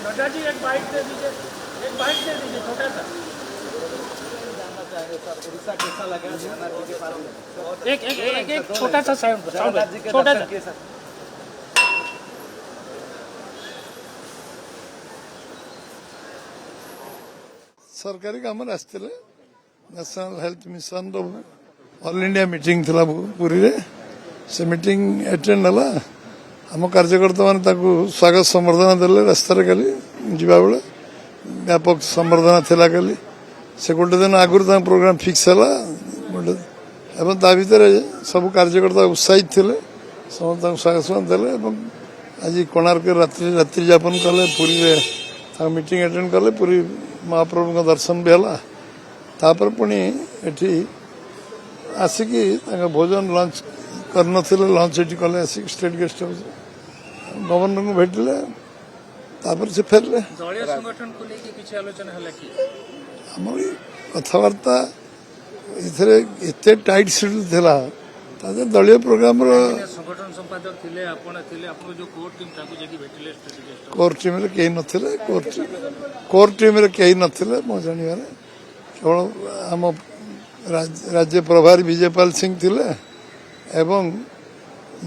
नड्डा जी एक बाइट दे दीजिए, एक बाइट दे दीजिए छोटा सा। उड़ीसा कैसा लगा के पास में? एक एक एक एक छोटा सा साउंड छोटा सा। सरकारी काम national health mission all India meeting थी पुरी रे से मीटिंग अटेंड है आम कार्यकर्ता मैंने स्वागत संबर्धना देले रास्तार काली जीवा बेले व्यापक संबर्धना थिला काली से गोटे दिन आगुरी प्रोग्राम फिक्स है गोटे एवं ता भर सब कार्यकर्ता उत्साहित थे समस्त स्वागत देले आज कोणार्क रात्रि यापन कले पुरी रे मीटिंग अटेंड कले पुरी महाप्रभु का दर्शन भी है तापर पुणी एठी आसिकी भोजन लंच कर लंच ये कले आसिक स्टेट गेस्ट हाउस गवर्नर को भेटिले तापर से फेरले दलीय संगठन को लेके किसी आलोचना हला कि हमर कथबार्ता इथरे एते टाइट शेड्यूल थिला ताजे दलीय प्रोग्राम रो संगठन संपादक थिले आपण जो कोर टीम ताको जेकी भेटिले स्टेट गेस्ट कोर टीम रे केही नथिले कोर टीम रे केही नथिले मो जानिबारे केवल आम राज्य प्रभारी विजयपाल सिंह थिले एवं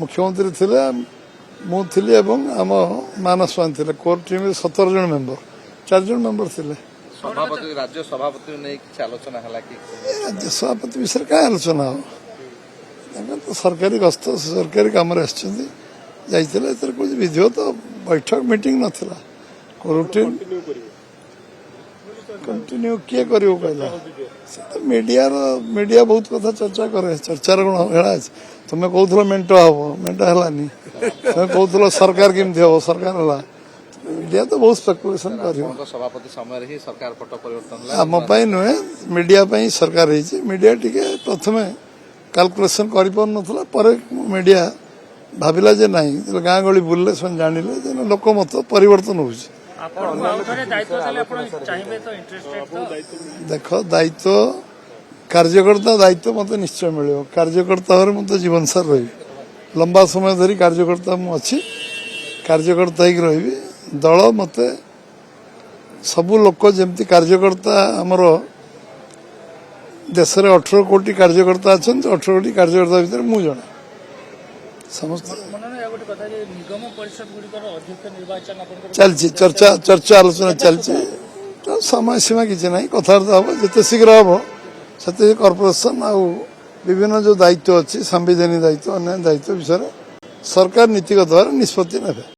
मुख्यमंत्री थिले मु थिली एवं आम मानस मान थिले कोर टीम रे 17 जन मेंबर 4 जन मेंबर थिले सभापति राज्य सभापति नहीं किसी आलोचना है कि राज्य सभापति विषय क्या आलोचना हो तो सरकारी गस्त सरकारी कम जाते कुछ विधिवत बैठक मीटिंग नाला रूटीन कंटिन्यू किए कर मीडिया बहुत कथा चर्चा करे चर्चार गुण है तुम्हें कहूल मेट हम मेट है तुम्हें कहूल सरकार केमती हम सरकार है मीडिया तो बहुत स्पेकुलेशन कर सभापति समय ही सरकार पट परिवर्तन आम नुहे मीडिया सरकार मीडिया टी प्रथम कैलकुलेशन कर मीडिया भाविला जे ना गाँ गली बुलले से जानिले लोक मत परिवर्तन हो देख दायित्व कार्यकर्ता दायित्व मत निश्चय मिले कार्यकर्ता मत जीवन सार रही लंबा समय धरी कार्यकर्ता मुझे कार्यकर्ता ही रही दल मत सबू लोक जमती कार्यकर्ता आमर देश में 18 कोटी कार्यकर्ता अच्छा 18 कोटी कार्यकर्ता भर मु जड़े समस्त चलती चर्चा आलोचना चलती समय सीमा किसी ना कथबार्ता हम जिते शीघ्र हम से कॉर्पोरेशन आ विभिन्न जो दायित्व अच्छी संविधानिक दायित्व अन्य दायित्व विषय सरकार नीतिगत भाव निष्पत्ति ने